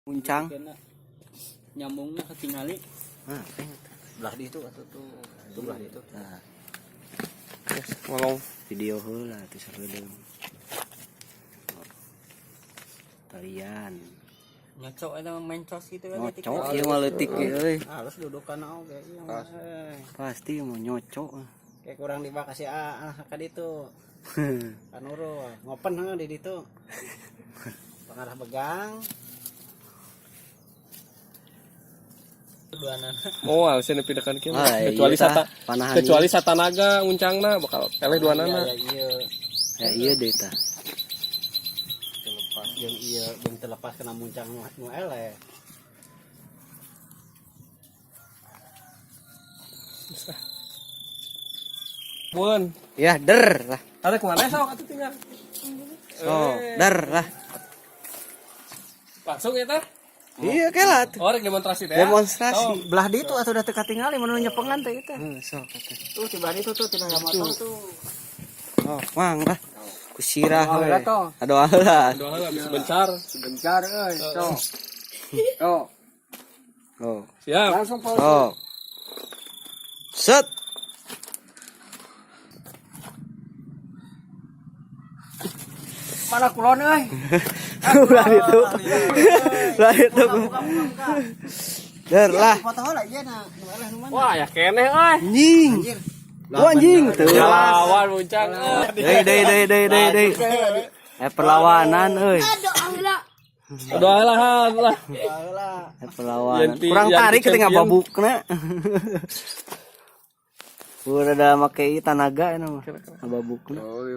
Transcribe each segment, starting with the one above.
Muncang. Nyambungnya ketingali. Nah, belah di itu atau tuh belah di itu. Nah. Ngolong Video heula teh sareudeuh. Tarian. Nyocok eta mencos gitu kan. Nyocok ieu mah leutik euy. Harus dudukan oge ieu mah. Pasti mau nyocok. Kayak kurang dibakasi ka ditu. Kanuro ngopen heeh di ditu. Pengarah pegang. moal sih nepindakan kieu. Kecuali Kecuali satanaga uncangna bakal eleh duanana. Ya iya deh tah. Terlepas jeung ieu jeung terlepas kena muncang nu eleh. Mun, Ya der lah. ada kemana sok atuh tinggal. So, der lah. Langsung ya teh. Iya kelat. Rek demonstrasi teh. Demonstrasi. Belah ditu atuh udah teu katingali mun nyepengan teh eta. Sok atuh. Tuh tiba ditu tuh tina motor tuh. Oh, mang lah. Kusirah we. Aduh lah. Doa lah bisa bencar. Sebentar euy, sok. Sok. Oh. Siap. Langsung pause. Oh. Set. Mana kulon euy? Ulah itu. Ulah itu. Der lah. Foto heula ieu na, nu eleh nu mana? Wah, ya keneh euy. Anjing. Oh anjing tuh. Lawan muncang. Deui. Perlawanan euy. Doa lah. Heula. Perlawanan. Yanti- Kurang yanti tarik ketika champion. babukna. Udah ada make tanaga eta mah. Babukna. Oh,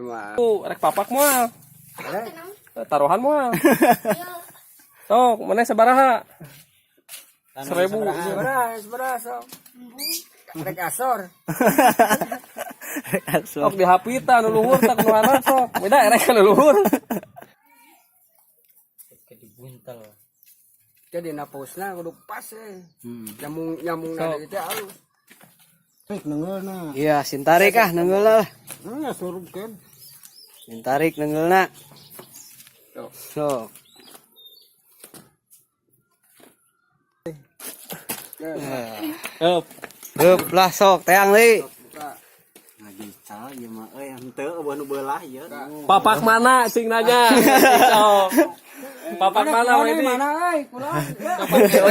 mah. Rek papak moal. Taruhan moal. Sok, mana sabaraha? 1000. Seberah sok. Rek asor. Sok dihapita nu luhur tak nu anak sok. Beda erek nu luhur. Ke dibuntel. Jadi na pausna kudu pas Nyambung na ditu alus. Rek neungeulna. Iya, sintarik ah neungeul lah. Surupkeun. Sintarik neungeulna. Sok. Heup. Heup lah sok teang deui. Lagi cal ieu mah euy henteu eueuh nu beulah ieu. Papak mana sing nanya? Sok. Papak mana we di? Mana euy? Kulon.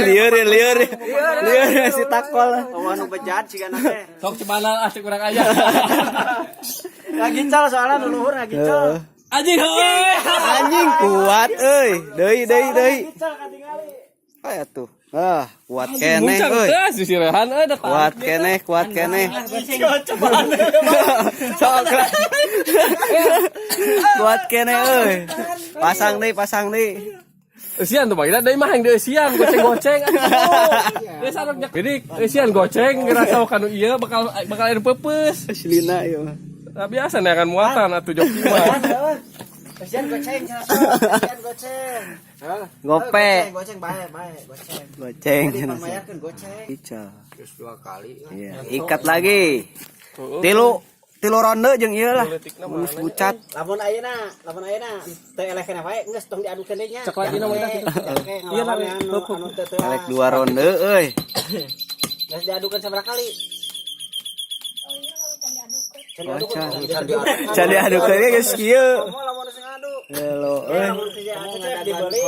Lieur si takol. Eueuh nu bejat sigana teh. Sok cemana asik urang aya. Lagi cal soalnya nu luhur lagi cal. Anjing heuh. Anjing kuat euy. Deui. Cal katingali. Aya tuh. Ah, kuat keneh Muncang euy. teh sisirehan euy da Kuat keneh. Sok. Kuat keneh euy. Pasang deui. Eusian tuh bagina deui mah yang deui eusian goceng-goceng atuh. Geus arep nyak bidik eusian goceng ngerasa kanu ieu bakal anu peupeus. Aslina ieu mah. Nah, biasa nih akan muatan atuh joki mah. Kasihan goceng. Kasihan goceng. Gope. Goceng bae goceng. Goceng. Jadi pamayakeun goceng. Ica. Terus 2 kali. Iya, ikat lagi. Tilu ronde jeung ieu lah. Geus bucat. Lamun ayeuna teu eleh keneh wae geus tong diadukeun deui nya. Cek lagi na mah Iya lah anu teu Elek 2 ronde euy. geus diadukeun sabaraha kali? Can diadukeun ge geus kieu. Lamun geus ngadu. Helo euy. Lamun dibeli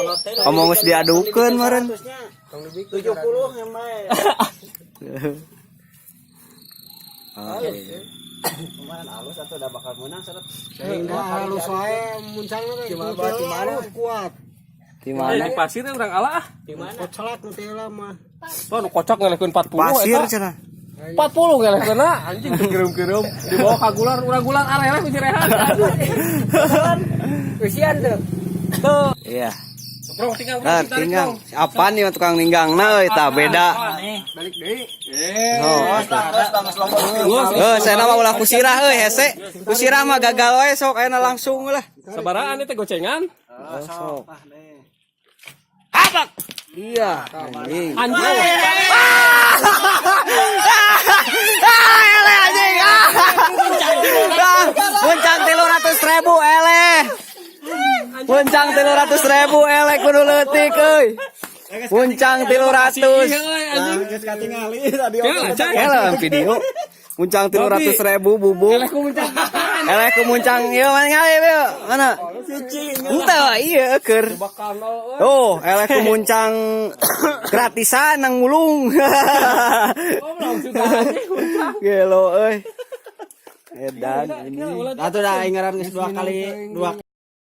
Ngomong geus diadukeun meureun. 70 yang bae. Kemarin halus atau udah bakal menang salat. Halus wae muncangna teh. Di mana kuat. Di mana? Di pasir urang ala ah. Di mana? Kocelak nu teh lama. Tuh nu kocok ngelehkeun 40 Pasir eta. cenah. 40 ngelehkeun anjing kirim-kirim di bawah kagular urang-ulang areh ku cirehan. Usian tuh. Tuh. Iya. Bro tinggal Nah, tinggal. Apaan nih tukang ninggangna euy tah beda. Balik deui. Oh. Saya nama ulah kusirah euy hese. Kusirah mah gagal wae sok ayeuna langsung lah. Sabaraan teh gocengan. Sok. Habak. Iya, anjing. Anjing. Eleh anjing. Muncang 300.000 eleh. Muncang 300.000 eleh kudu leutik euy. Muncang 300. Geus katingali tadi. Helm video. Muncang 300.000 bubuk. Eleh ku muncang ieu ngali yuk. Mana? Henteu ieu keur. Tuh, eleh ku muncang gratisan nang mulung. Gelo euy. Edan ini. Atuh dah ingaran geus 2 kali 2